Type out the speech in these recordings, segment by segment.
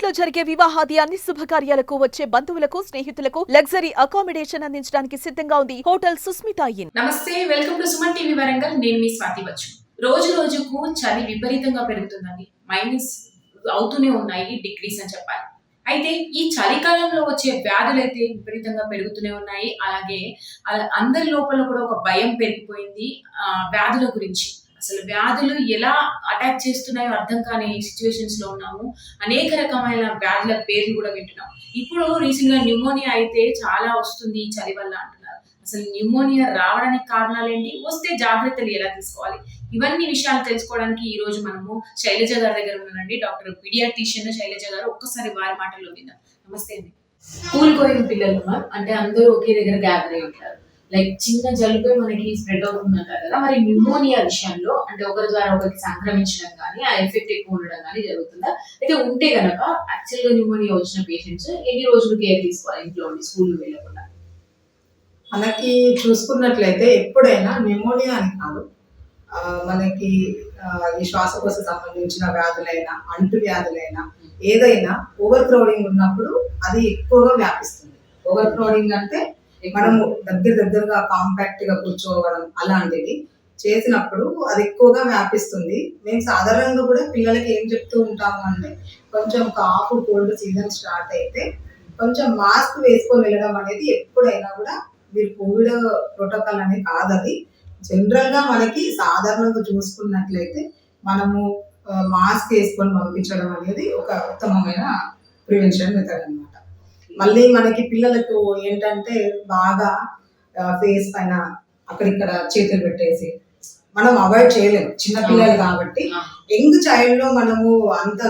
ఇంట్లో జరిగే వివాహాది అన్ని శుభకార్యాలకు వచ్చే బంధువులకు స్నేహితులకు లగ్జరీ అకామిడేషన్ అందించడానికి సిద్ధంగా ఉంది హోటల్ సుస్మితా ఇన్. నమస్తే, welcome to Suman TV Warangal. నేను మీ స్వాతి బచ్చు. రోజు రోజుకు చలి విపరీతంగా పెరుగుతుందండి. మైనస్ అవుతూనే ఉన్నాయి డిగ్రీస్ అని చెప్పాలి. అయితే ఈ చలికాలంలో వచ్చే వ్యాధులు అయితే విపరీతంగా పెరుగుతూనే ఉన్నాయి. అలాగే అందరి లోపల కూడా ఒక భయం పెరిగిపోయింది వ్యాధుల గురించి. అసలు వ్యాధులు ఎలా అటాక్ చేస్తున్నాయో అర్థం కాని సిచ్యువేషన్స్ లో ఉన్నాము. అనేక రకమైన వ్యాధుల పేర్లు కూడా వింటున్నాం. ఇప్పుడు రీసెంట్ గా న్యూమోనియా అయితే చాలా వస్తుంది ఈ చలి వల్ల అంటున్నారు. అసలు న్యూమోనియా రావడానికి కారణాలు ఏంటి, వస్తే జాగ్రత్తలు ఎలా తీసుకోవాలి, ఇవన్నీ విషయాలు తెలుసుకోవడానికి ఈ రోజు మనము శైలజ గారి దగ్గర ఉన్నానండి. డాక్టర్ పీడియాట్రిషియన్ శైలజ గారు. ఒక్కసారి వారి మాటల్లో విందాం. నమస్తే అండి. స్కూల్ గోయింగ్ పిల్లలు అంటే అందరూ ఒకే దగ్గర గ్యాదర్ అయి ఉంటారు. లైక్ చిన్న జలుబే మనకి స్ప్రెడ్ అవుతుందంటారు కదా, మరి న్యూమోనియా విషయంలో అంటే ఒకరి ద్వారా ఒకరికి సంక్రమించడం కానీ ఆ ఎఫెక్ట్ ఎక్కువ ఉండడం కానీ జరుగుతుందా? అయితే ఉంటే గనక యాక్చువల్ గా న్యూమోనియా వచ్చిన పేషెంట్స్ ఎన్ని రోజులు కేర్ తీసుకోవాలి ఇంట్లో ఉండి స్కూల్ వెళ్ళకుండా? మనకి చూసుకున్నట్లయితే ఎప్పుడైనా న్యూమోనియా అని కాదు, మనకి ఈ శ్వాసకోశ సంబంధించిన వ్యాధులైనా అంటు వ్యాధులైనా ఏదైనా ఓవర్ క్రౌడింగ్ ఉన్నప్పుడు అది ఎక్కువగా వ్యాపిస్తుంది. ఓవర్ క్రౌడింగ్ అంటే మనము దగ్గరగా కాంపాక్ట్ గా కూర్చోవడం అలాంటివి చేసినప్పుడు అది ఎక్కువగా వ్యాపిస్తుంది. మేము సాధారణంగా కూడా పిల్లలకి ఏం చెప్తూ ఉంటాము అంటే, కొంచెం కాఫ్ కోల్డ్ సీజన్ స్టార్ట్ అయితే కొంచెం మాస్క్ వేసుకొని వెళ్ళడం అనేది ఎప్పుడైనా కూడా, మీరు కోవిడ్ ప్రోటోకాల్ అనేది కాదు, అది జనరల్ గా మనకి సాధారణంగా చూసుకున్నట్లయితే మనము మాస్క్ వేసుకొని పంపించడం అనేది ఒక ఉత్తమమైన ప్రివెన్షన్ మెథడ్ అన్నమాట. మళ్ళీ మనకి పిల్లలకు ఏంటంటే బాగా ఫేస్ పైన అక్కడిక్కడ చేతులు పెట్టేసి మనం అవాయిడ్ చేయలేము, చిన్న పిల్లలు కాబట్టి. యంగ్ చైల్డ్ లో మనము అంత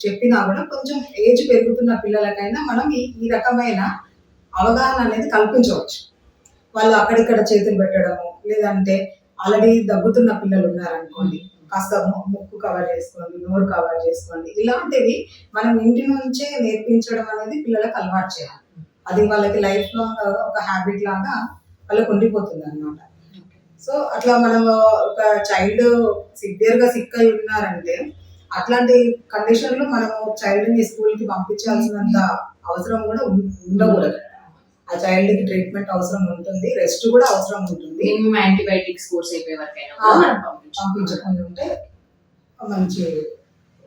చెప్పినా కూడా కొంచెం ఏజ్ పెరుగుతున్న పిల్లలకైనా మనం ఈ రకమైన అవగాహన అనేది కల్పించవచ్చు. వాళ్ళు అక్కడిక్కడ చేతులు పెట్టడము, లేదంటే ఆల్రెడీ దగ్గుతున్న పిల్లలు ఉన్నారనుకోండి, కాస్త ముక్కు కవర్ చేసుకోండి, నోరు కవర్ చేసుకోండి, ఇలాంటివి మనం ఇంటి నుంచే నేర్పించడం అనేది పిల్లలకు అలవాటు చేయాలి. అది వాళ్ళకి లైఫ్ లాంగ్ ఒక హ్యాబిట్ లాగా వాళ్ళకి ఉండిపోతుంది అన్నమాట. సో అట్లా మనం ఒక చైల్డ్ సివియర్ గా సిక్ అయి ఉన్నారంటే అట్లాంటి కండిషన్ లో మనము చైల్డ్ ని స్కూల్ కి పంపించాల్సినంత అవసరం కూడా ఉండకూడదు. ఆ చైల్డ్ కి ట్రీట్మెంట్ అవసరం ఉంటుంది, రెస్ట్ కూడా అవసరం ఉంటుంది. యాంటీబయాటిక్స్ కోర్స్ అయిపోయే వరకైనా పంపించకుండా ఉంటే మంచి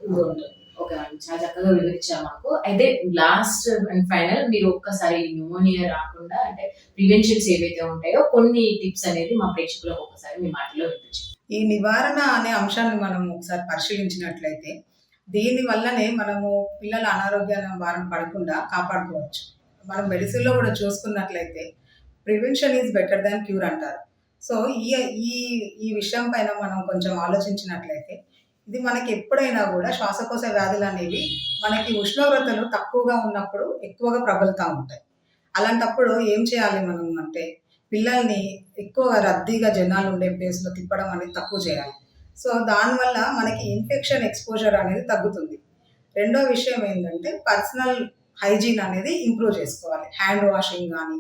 ఉంటుంది. ఓకే, చాలా చక్కగా వివరించారు మాకు. అయితే లాస్ట్ అండ్ ఫైనల్, మీరు ఒక్కసారి న్యూమోనియా రాకుండా అంటే ప్రివెన్షన్స్ ఏవైతే ఉంటాయో కొన్ని టిప్స్ అనేది మా ప్రేక్షకులకు ఒక్కసారి మీ మాటలో వినిపించారు. ఈ నివారణ అనే అంశాన్ని మనం ఒకసారి పరిశీలించినట్లయితే దీని వల్లనే మనము పిల్లల అనారోగ్యాన్ని బారిన పడకుండా కాపాడుకోవచ్చు. మనం మెడిసిన్ లో కూడా చూసుకున్నట్లయితే prevention is better than cure అంటారు. సో ఈ విషయం పైన మనం కొంచెం ఆలోచించినట్లయితే ఇది మనకి ఎప్పుడైనా కూడా శ్వాసకోశ వ్యాధులు అనేవి మనకి ఉష్ణోగ్రతలు తక్కువగా ఉన్నప్పుడు ఎక్కువగా ప్రబలుతూ ఉంటాయి. అలాంటప్పుడు ఏం చేయాలి మనం అంటే, పిల్లల్ని ఎక్కువగా రద్దీగా జనాలు ఉండే ప్లేస్లో తిప్పడం అనేది తక్కువ చేయాలి. సో దానివల్ల మనకి ఇన్ఫెక్షన్ ఎక్స్పోజర్ అనేది తగ్గుతుంది. రెండో విషయం ఏంటంటే, పర్సనల్ హైజీన్ అనేది ఇంప్రూవ్ చేసుకోవాలి. హ్యాండ్ వాషింగ్ కానీ,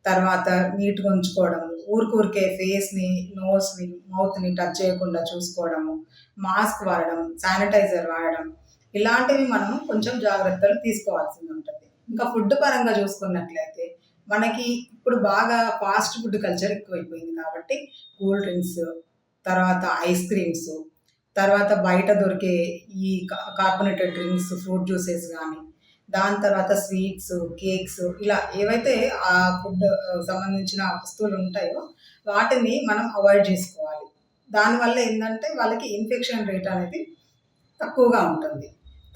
తర్వాత నీట్గా ఉంచుకోవడము, ఊరికే ఫేస్ని, నోస్ని, మౌత్ని టచ్ చేయకుండా చూసుకోవడము, మాస్క్ వాడడం, శానిటైజర్ వాడడం, ఇలాంటివి మనం కొంచెం జాగ్రత్తలు తీసుకోవాల్సి ఉంటుంది. ఇంకా ఫుడ్ పరంగా చూసుకున్నట్లయితే మనకి ఇప్పుడు బాగా ఫాస్ట్ ఫుడ్ కల్చర్ ఎక్కువైపోయింది కాబట్టి కూల్ డ్రింక్స్, తర్వాత ఐస్ క్రీమ్స్, తర్వాత బయట దొరికే ఈ కార్బోనేటెడ్ డ్రింక్స్, ఫ్రూట్ జ్యూసెస్ కానీ, దాని తర్వాత స్వీట్స్, కేక్స్, ఇలా ఏవైతే ఆ ఫుడ్ సంబంధించిన వస్తువులు ఉంటాయో వాటిని మనం అవాయిడ్ చేసుకోవాలి. దానివల్ల ఏంటంటే వాళ్ళకి ఇన్ఫెక్షన్ రేట్ అనేది తక్కువగా ఉంటుంది.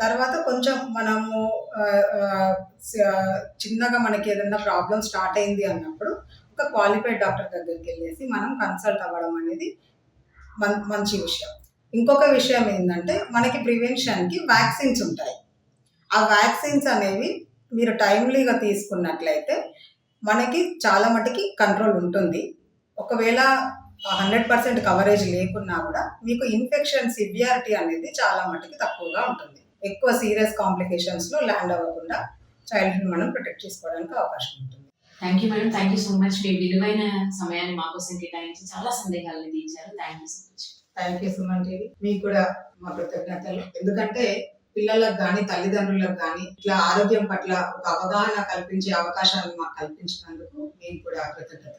తర్వాత కొంచెం మనము చిన్నగా మనకి ఏదైనా ప్రాబ్లం స్టార్ట్ అయింది అన్నప్పుడు ఒక క్వాలిఫైడ్ డాక్టర్ దగ్గరికి వెళ్ళేసి మనం కన్సల్ట్ అవ్వడం అనేది మంచి విషయం. ఇంకొక విషయం ఏంటంటే, మనకి ప్రివెన్షన్కి వ్యాక్సిన్స్ ఉంటాయి. ఆ వ్యాక్సిన్స్ అనేవి మీరు టైమ్లీగా తీసుకున్నట్లయితే మనకి చాలా మటుకి కంట్రోల్ ఉంటుంది. ఒకవేళ 100% కవరేజ్ లేకున్నా కూడా మీకు ఇన్ఫెక్షన్ సివియారిటీ అనేది చాలా మటుకి తక్కువగా ఉంటుంది. ఎక్కువ సీరియస్ కాంప్లికేషన్స్లో ల్యాండ్ అవ్వకుండా చైల్డ్ని మనం ప్రొటెక్ట్ చేసుకోవడానికి అవకాశం ఉంటుంది. Thank you madam, thank you so much. మీ విలువైన సమయాన్ని మా కోసం కేటాయించి చాలా సందేహాలను తీర్చారు. Thank you so much. Thank you Suman TV. మీకు కూడా మా కృతజ్ఞతలు. ఎందుకంటే పిల్లలకు కానీ తల్లిదండ్రులకు కానీ ఇట్లా ఆరోగ్యం పట్ల ఒక అవగాహన కల్పించే అవకాశాన్ని మాకు కల్పించినందుకు మేము కూడా కృతజ్ఞతలు